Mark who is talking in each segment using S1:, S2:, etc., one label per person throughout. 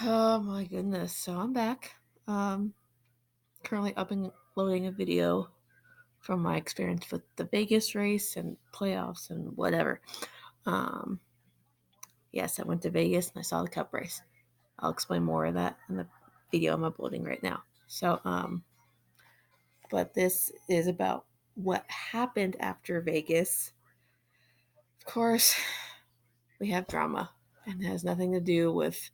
S1: Oh my goodness. So I'm back. Um, Currently uploading a video from my experience with the Vegas race and playoffs and whatever. Um, yes, I went to Vegas and I saw the Cup race. I'll explain more of that in the video I'm uploading right now. But this is about what happened after Vegas. Of course, we have drama, and it has nothing to do with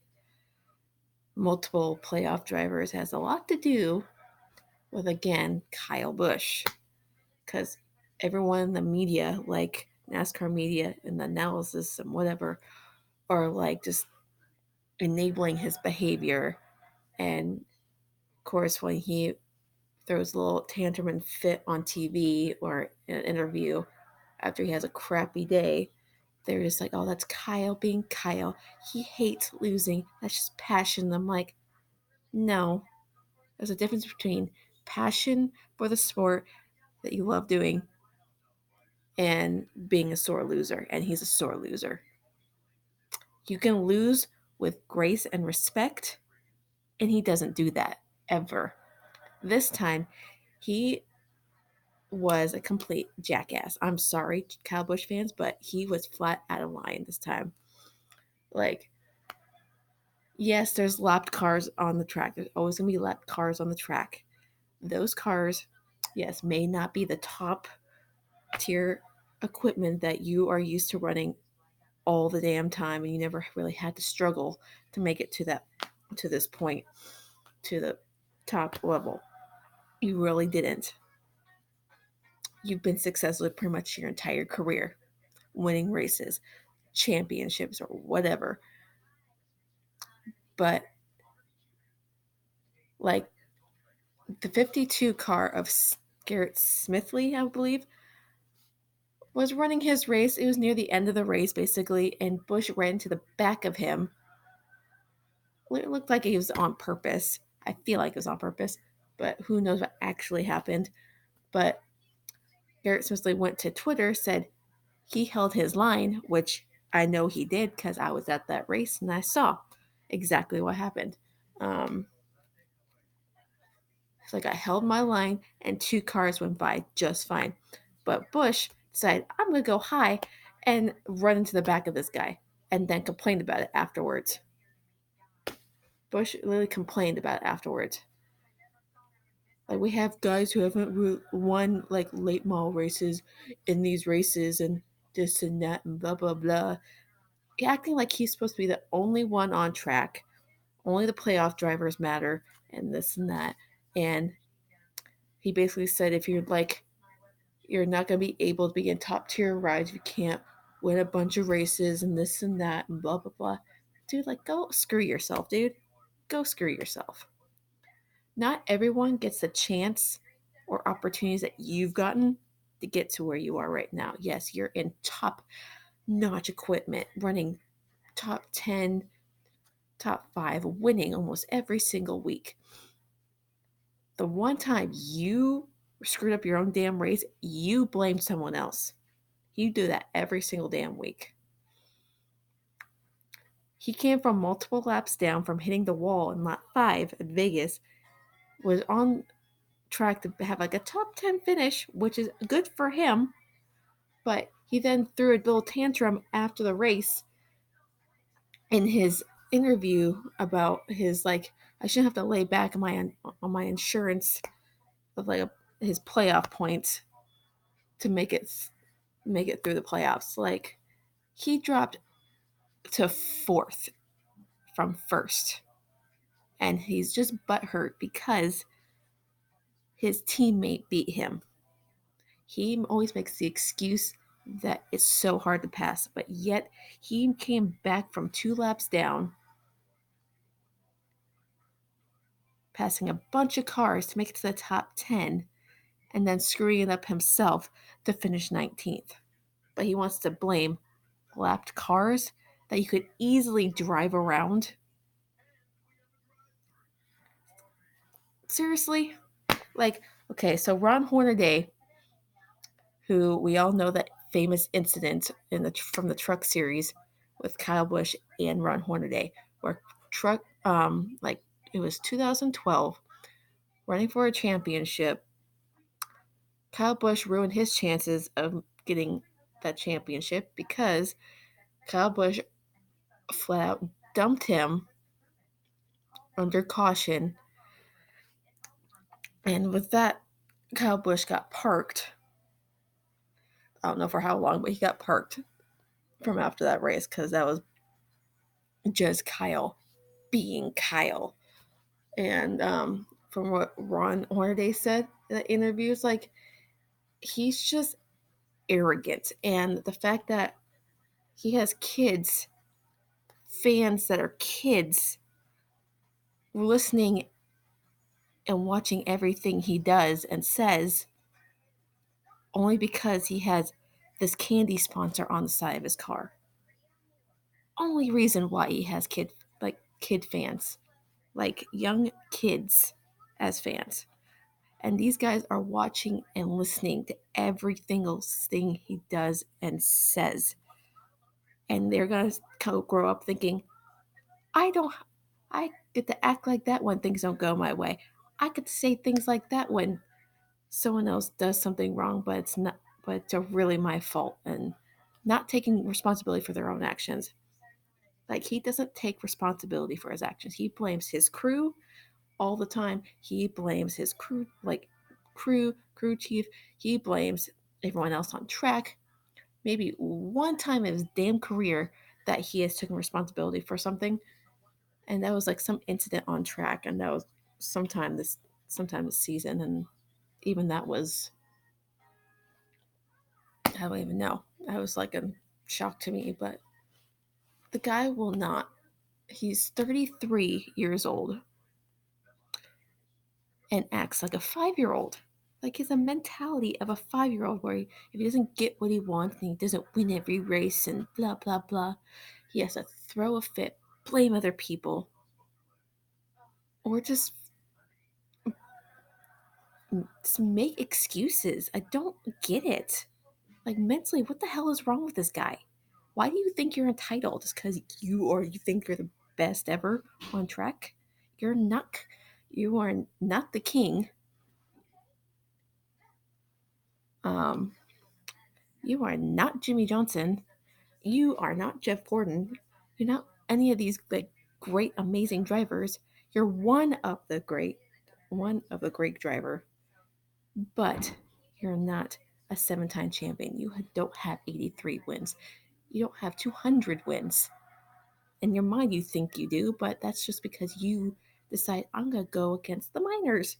S1: multiple playoff drivers. It has a lot to do with, again, Kyle Busch, because everyone in the media, like NASCAR media and the analysis and whatever, are like just enabling his behavior. And of course, when he throws a little tantrum and fit on TV or in an interview after he has a crappy day, they're just like, oh, that's Kyle being Kyle. He hates losing. That's just passion. I'm like, no, there's a difference between passion for the sport that you love doing and being a sore loser, and he's a sore loser. You can lose with grace and respect, and he doesn't do that ever. This time, he was a complete jackass. I'm sorry, Kyle Busch fans, but he was flat out of line this time. Like, yes, there's lapped cars on the track. There's always going to be lapped cars on the track. Those cars, yes, may not be the top tier equipment that you are used to running all the damn time, and you never really had to struggle to make it to this point, to the top level. You really didn't. You've been successful pretty much your entire career, winning races, championships, or whatever. But like the 52 car of Garrett Smithley, I believe, was running his race. It was near the end of the race, basically, and Bush ran to the back of him. It looked like it was on purpose. I feel like it was on purpose, but who knows what actually happened. But Garrett Smithley went to Twitter, said he held his line, which I know he did because I was at that race and I saw exactly what happened. Um, it's like I held my line and two cars went by just fine. But Bush decided, I'm going to go high and run into the back of this guy and then complained about it afterwards. Bush literally complained about it afterwards. Like, we have guys who haven't won like late model races in these races and this and that and blah blah blah, acting like he's supposed to be the only one on track, only the playoff drivers matter, and this and that. And he basically said, if you're like, you're not going to be able to be in top tier rides, you can't win a bunch of races and this and that and blah blah blah. Dude, like, go screw yourself, dude. Go screw yourself. Not everyone gets the chance or opportunities that you've gotten to get to where you are right now. Yes, you're in top notch equipment, running top 10, top 5, winning almost every single week. The one time you screwed up your own damn race, you blame someone else. You do that every single damn week. He came from multiple laps down from hitting the wall in lap 5 at Vegas, was on track to have like a top 10 finish, which is good for him. But he then threw a little tantrum after the race in his interview about his, like, I shouldn't have to lay back on my insurance of like his playoff points to make it through the playoffs. Like, he dropped to fourth from first, and he's just butthurt because his teammate beat him. He always makes the excuse that it's so hard to pass, but yet he came back from 2 laps down, passing a bunch of cars to make it to the top 10, and then screwing it up himself to finish 19th. But he wants to blame lapped cars that you could easily drive around. Seriously? Like, okay, so Ron Hornaday, who we all know that famous incident from the truck series with Kyle Busch and Ron Hornaday, where like it was 2012, running for a championship. Kyle Busch ruined his chances of getting that championship because Kyle Busch flat out dumped him under caution. And with that, Kyle Busch got parked. I don't know for how long, but he got parked from after that race because that was just Kyle being Kyle. And from what Ron Hornaday said in the interview, it's like he's just arrogant. And the fact that he has kids, fans that are kids, listening and watching everything he does and says only because he has this candy sponsor on the side of his car. Only reason why he has kid fans, like young kids as fans. And these guys are watching and listening to every single thing he does and says. And they're going to grow up thinking, I don't, I get to act like that when things don't go my way. I get to say things like that when someone else does something wrong, but it's really my fault, and not taking responsibility for their own actions. Like, he doesn't take responsibility for his actions. He blames his crew all the time. He blames his crew, like crew chief. He blames everyone else on track. Maybe one time in his damn career that he has taken responsibility for something, and that was like some incident on track, and that was sometime this season, and even that was, I don't even know. That was like a shock to me, but the guy will not. He's 33 years old and acts like a 5-year old. Like, he has a mentality of a 5-year old where if he doesn't get what he wants and he doesn't win every race and blah, blah, blah, he has to throw a fit, blame other people, or just make excuses. I don't get it. Like, mentally, what the hell is wrong with this guy? Why do you think you're entitled? Just because you think you're the best ever on track? You're not. You are not the king. Um, you are not Jimmy Johnson. You are not Jeff Gordon. You're not any of these like great, amazing drivers. You're one of the great driver, but you're not a 7-time champion. You don't have 83 wins. You don't have 200 wins. In your mind, you think you do, but that's just because you decide I'm gonna go against the minors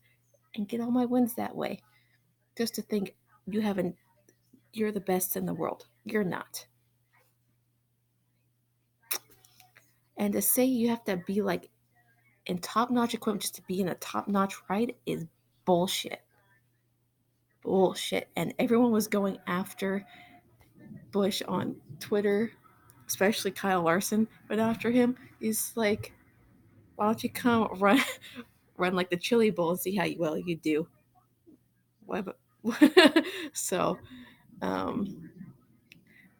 S1: and get all my wins that way. Just to think you're the best in the world. You're not. And to say you have to be like in top notch equipment just to be in a top notch ride is bullshit. Bullshit. And everyone was going after Bush on Twitter, especially Kyle Larson, went after him. He's like, why don't you come run like the Chili Bowl and see how well you do? So, um,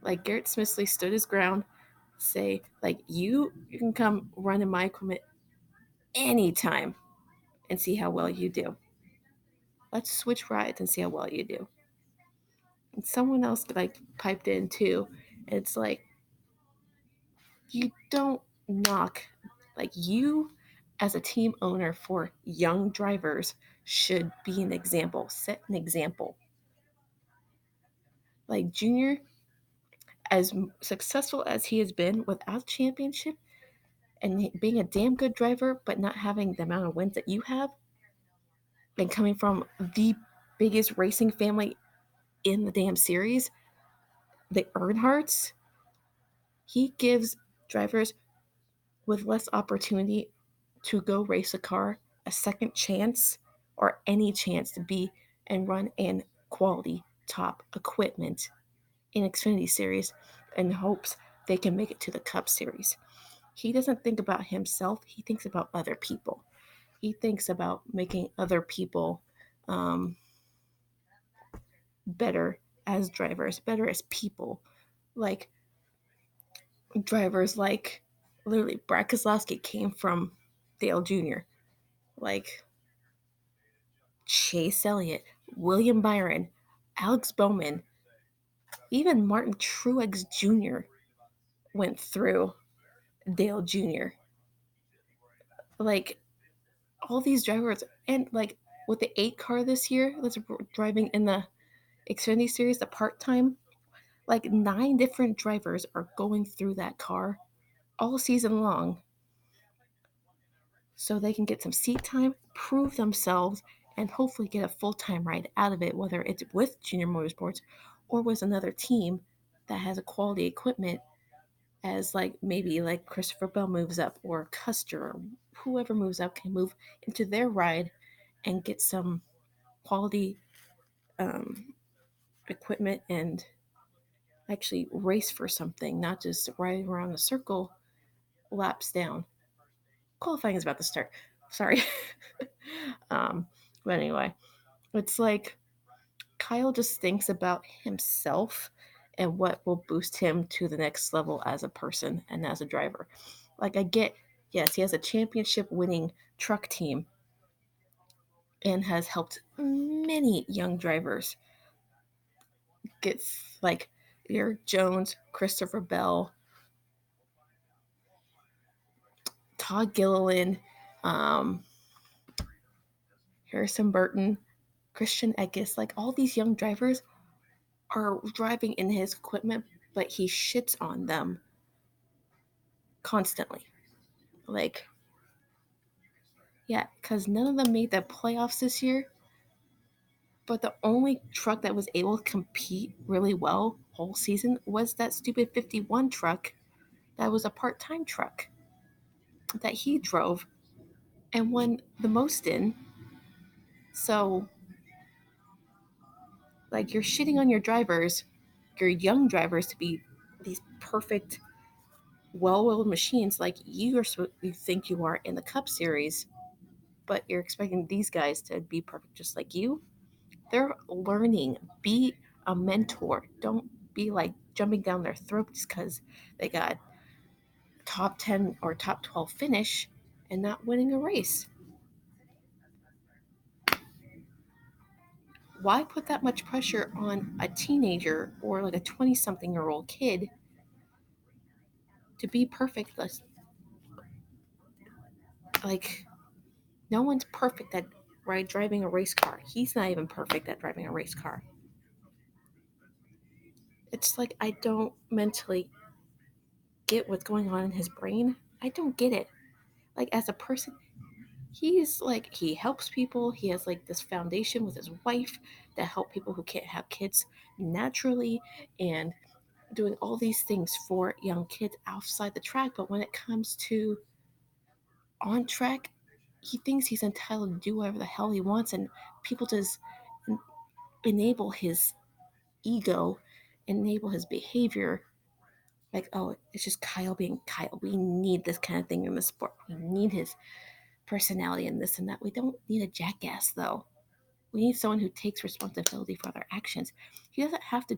S1: like, Garrett Smithley stood his ground, say like, you can come run in my equipment anytime and see how well you do. Let's switch rides and see how well you do. And someone else like piped in too. It's like, you don't knock, like, you as a team owner for young drivers should be an example, set an example. Like, Junior, as successful as he has been without championship and being a damn good driver, but not having the amount of wins that you have, and coming from the biggest racing family in the damn series, the Earnhardts, he gives drivers with less opportunity to go race a car a second chance or any chance to be and run in quality top equipment in Xfinity Series in hopes they can make it to the Cup Series. He doesn't think about himself, he thinks about other people. He thinks about making other people better as drivers, better as people. Like, drivers like, literally, Brad Keselowski came from Dale Jr., like Chase Elliott, William Byron, Alex Bowman, even Martin Truex Jr. went through Dale Jr. Like all these drivers, and like with the 8 car this year that's driving in the Xfinity Series, the part time, like 9 different drivers are going through that car all season long so they can get some seat time, prove themselves, and hopefully get a full time ride out of it, whether it's with Junior Motorsports or with another team that has a quality equipment, as like maybe like Christopher Bell moves up or Custer or whoever moves up can move into their ride and get some quality um, equipment and actually race for something, not just riding around the circle laps down. Qualifying is about to start. Sorry. um, but anyway, it's like Kyle just thinks about himself and what will boost him to the next level as a person and as a driver. Like, I get, yes, he has a championship winning truck team and has helped many young drivers get, like, Eric Jones, Christopher Bell, Todd Gilliland, um, Harrison Burton, Christian Eckes, like all these young drivers are driving in his equipment, but he shits on them constantly. Like, yeah, because none of them made the playoffs this year, but the only truck that was able to compete really well whole season was that stupid 51 truck that was a part-time truck that he drove and won the most in. So, like, you're shitting on your drivers, your young drivers, to be these perfect, well-oiled machines like you think you are in the Cup Series, but you're expecting these guys to be perfect just like you. They're learning. Be a mentor. Don't be like jumping down their throats because they got top 10 or top 12 finish and not winning a race. Why put that much pressure on a teenager or like a 20 something year old kid to be perfect? Like, no one's perfect at driving a race car. He's not even perfect at driving a race car. It's like I don't mentally get what's going on in his brain. I don't get it. Like, as a person, he's like, he helps people. He has like this foundation with his wife that help people who can't have kids naturally, and doing all these things for young kids outside the track. But when it comes to on track, he thinks he's entitled to do whatever the hell he wants, and people just enable his ego, enable his behavior. Like, oh, it's just Kyle being Kyle. We need this kind of thing in the sport. We need his personality and this and that. We don't need a jackass, though. We need someone who takes responsibility for their actions. He doesn't have to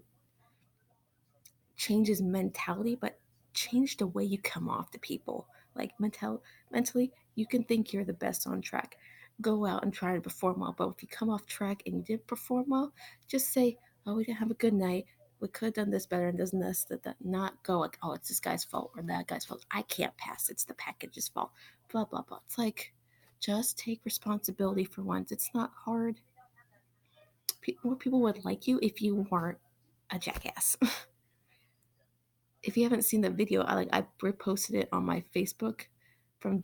S1: change his mentality, but change the way you come off to people. Like, mentally, you can think you're the best on track. Go out and try to perform well. But if you come off track and you didn't perform well, just say, oh, we didn't have a good night. We could have done this better and doesn't this, that. Not go like, oh, it's this guy's fault or that guy's fault. I can't pass. It's the package's fault. Blah, blah, blah. It's like, just take responsibility for once. It's not hard. More people would like you if you weren't a jackass. If you haven't seen the video, I reposted it on my Facebook from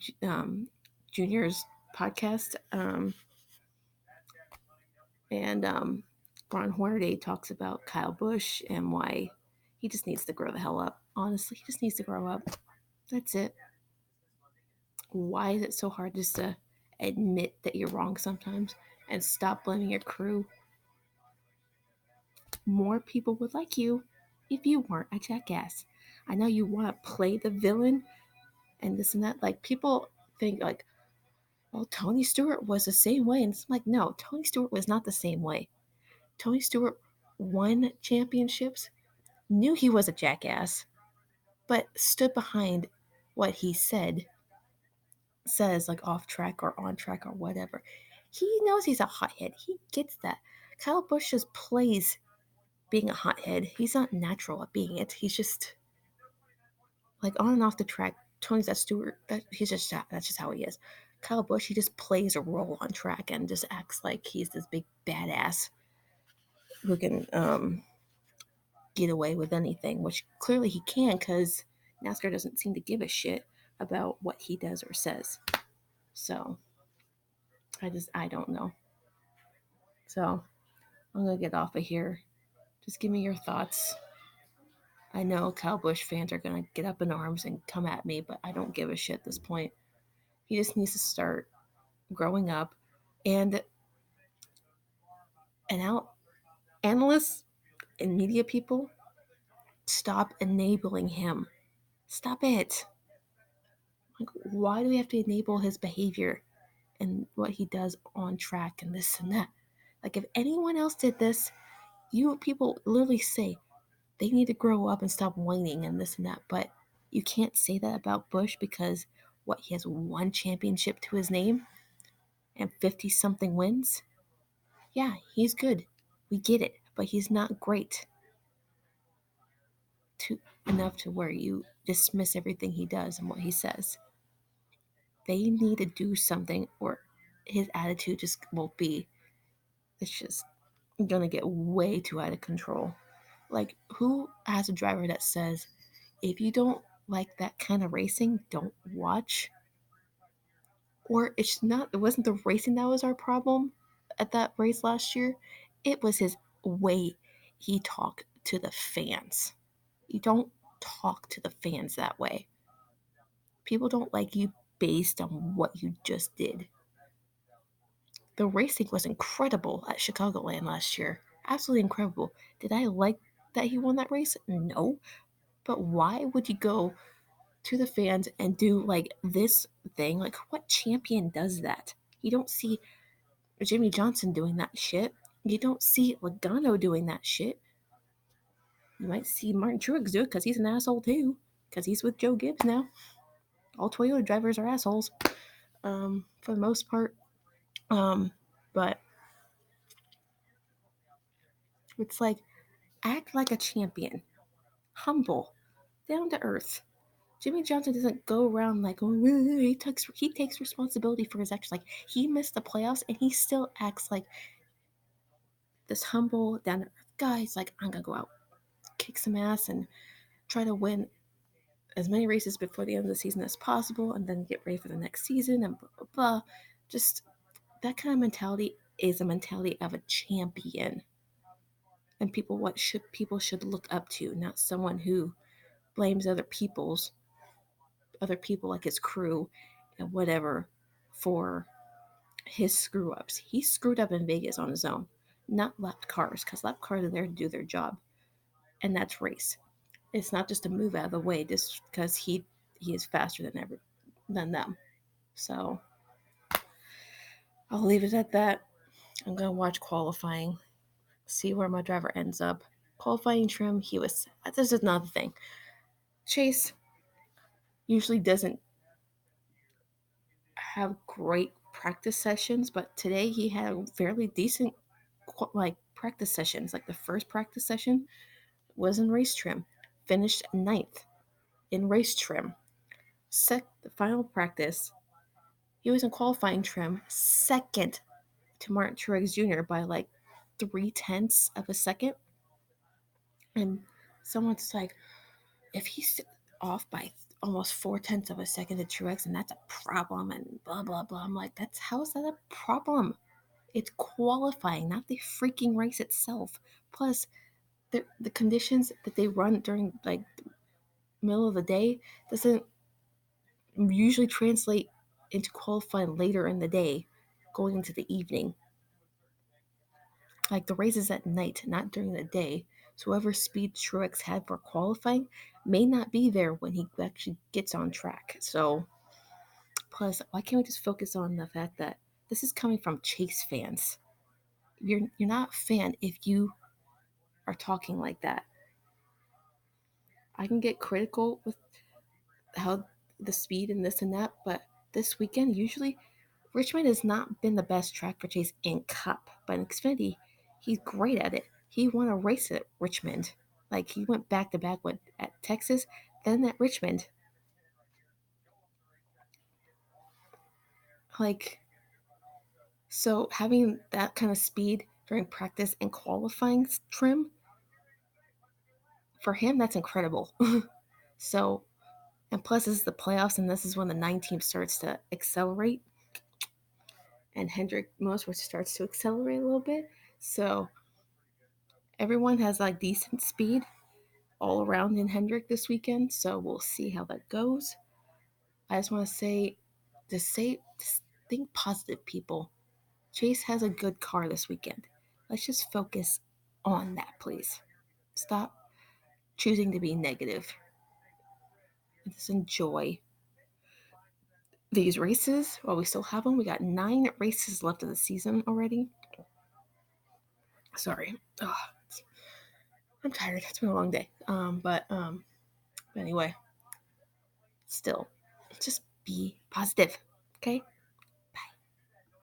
S1: Junior's podcast, and Ron Hornaday talks about Kyle Busch and why he just needs to grow the hell up. Honestly, he just needs to grow up. That's it. Why is it so hard just to admit that you're wrong sometimes and stop blaming your crew? More people would like you if you weren't a jackass. I know you want to play the villain and this and that. Like, people think like, well, Tony Stewart was the same way. And it's like, no, Tony Stewart was not the same way. Tony Stewart won championships, knew he was a jackass, but stood behind what he said says like off track or on track or whatever. He knows he's a hothead. He gets that. Kyle Busch just plays being a hothead. He's not natural at being it. He's just like on and off the track. Tony's that Stewart. That's just how he is. Kyle Busch, he just plays a role on track and just acts like he's this big badass who can get away with anything, which clearly he can because NASCAR doesn't seem to give a shit about what he does or says. So I don't know. So I'm gonna get off of here. Just give me your thoughts. I know Kyle Busch fans are gonna get up in arms and come at me, but I don't give a shit at this point. He just needs to start growing up, and out analysts and media people stop enabling him. Stop it. Like, why do we have to enable his behavior and what he does on track and this and that? Like, if anyone else did this, you people literally say they need to grow up and stop whining and this and that. But you can't say that about Bush because what, he has one championship to his name and 50 something wins? Yeah, he's good. We get it, but he's not great to enough to where you dismiss everything he does and what he says. They need to do something or his attitude just won't be. It's just gonna get way too out of control. Like, who has a driver that says, if you don't like that kind of racing, don't watch? Or it wasn't the racing that was our problem at that race last year. It was his way he talked to the fans. You don't talk to the fans that way. People don't like you based on what you just did. The racing was incredible at Chicagoland last year. Absolutely incredible. Did I like that he won that race? No. But why would you go to the fans and do like this thing? Like, what champion does that? You don't see Jimmy Johnson doing that shit. You don't see Logano doing that shit. You might see Martin Truex do it because he's an asshole too. Because he's with Joe Gibbs now. All Toyota drivers are assholes, for the most part. But it's like, act like a champion, humble, down to earth. Jimmy Johnson doesn't go around like, oh, he takes responsibility for his actions. Like, he missed the playoffs and he still acts like this humble, down to earth guy. He's like, I'm gonna go out, kick some ass, and try to win as many races before the end of the season as possible, and then get ready for the next season, and blah blah blah. Just that kind of mentality is a mentality of a champion, and people should look up to, not someone who blames other people like his crew and whatever for his screw ups. He screwed up in Vegas on his own, not lapped cars, because lapped cars are there to do their job, and that's race. It's not just to move out of the way just because he is faster than them. So I'll leave it at that. I'm gonna watch qualifying, see where my driver ends up. Qualifying trim, he was. This is another thing. Chase usually doesn't have great practice sessions, but today he had fairly decent like practice sessions. Like, the first practice session was in race trim, finished ninth in race trim. The final practice, he was in qualifying trim, second to Martin Truex Jr. by like 3/10 of a second. And someone's like, if he's off by almost 4/10 of a second to Truex, and that's a problem, and blah blah blah. I'm like, how is that a problem? It's qualifying, not the freaking race itself. Plus, the conditions that they run during like the middle of the day doesn't usually translate into qualifying later in the day, going into the evening. Like, the race is at night, not during the day. So whoever speed Truex had for qualifying may not be there when he actually gets on track. So, plus, why can't we just focus on the fact that this is coming from Chase fans? You're not a fan if you are talking like that. I can get critical with how the speed and this and that, but this weekend. Usually, Richmond has not been the best track for Chase in Cup, but in Xfinity, he's great at it. He won a race at Richmond. Like, he went back to back with at Texas, then at Richmond. Like, so having that kind of speed during practice and qualifying trim, for him, that's incredible. So, and plus, this is the playoffs, and this is when the 9 team starts to accelerate, and Hendrick Motorsports starts to accelerate a little bit. So, everyone has like decent speed all around in Hendrick this weekend. So, we'll see how that goes. I just want to just think positive, people. Chase has a good car this weekend. Let's just focus on that, please. Stop choosing to be negative. Just enjoy these races while we still have them. We got 9 races left of the season already. Sorry. Oh, I'm tired. It's been a long day. But anyway, still, just be positive. Okay?